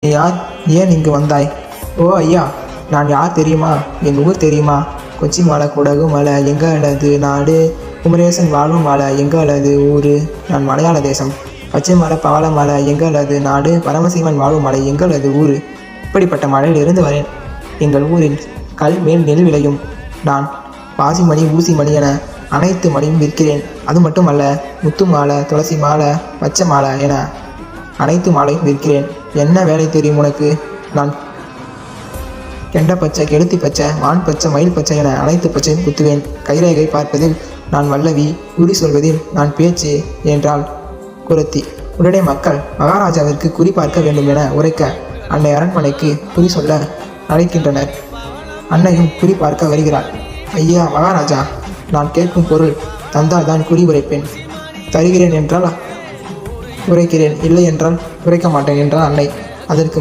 நீ யார்? ஏன் இங்கு வந்தாய்? ஓ ஐயா, நான் யார் தெரியுமா? என் ஊர் தெரியுமா? கொச்சி மலை, குடகு மலை எங்களது நாடு. குமரேசன் வாழும் மலை எங்களது ஊர். நான் மலையாள தேசம். பச்சை மலை, பவள மலை எங்களது நாடு. பரமசிவன் வாழும் மலை எங்களது ஊர். இப்படிப்பட்ட மலையிலிருந்து வரேன். எங்கள் ஊரில் கல் மேல் நெல் விளையும். நான் பாசிமணி, ஊசி மணி என அனைத்து மணியும் விற்கிறேன். அது மட்டுமல்ல, முத்து மாலை, துளசி மாலை, பச்சை மாலை என அனைத்து மாலையும் விற்கிறேன். என்ன வேலை தெரியும் உனக்கு? நான் கெண்ட பச்சை, கெளுத்தி பச்சை, மான் பச்சை, மயில் பச்சை என அனைத்து பச்சையும் குத்துவேன். கைரேகை பார்ப்பதில் நான் வல்லவி, குறி சொல்வதில் நான் பேச்சு என்றாள் குரத்தி. உடனே மக்கள் மகாராஜாவிற்கு குறி பார்க்க வேண்டும் என உரைக்க அன்னை அரண்மனைக்கு குறி சொல்ல அழைக்கின்றனர். அன்னையும் குறி பார்க்க வருகிறாள். ஐயா மகாராஜா, நான் கேட்கும் பொருள் தந்தால் தான் குறி உரைப்பேன். தருகிறேன் என்றால் உரைக்கிறேன், இல்லை என்றால் உரைக்க மாட்டேன் என்றால் அன்னை. அதற்கு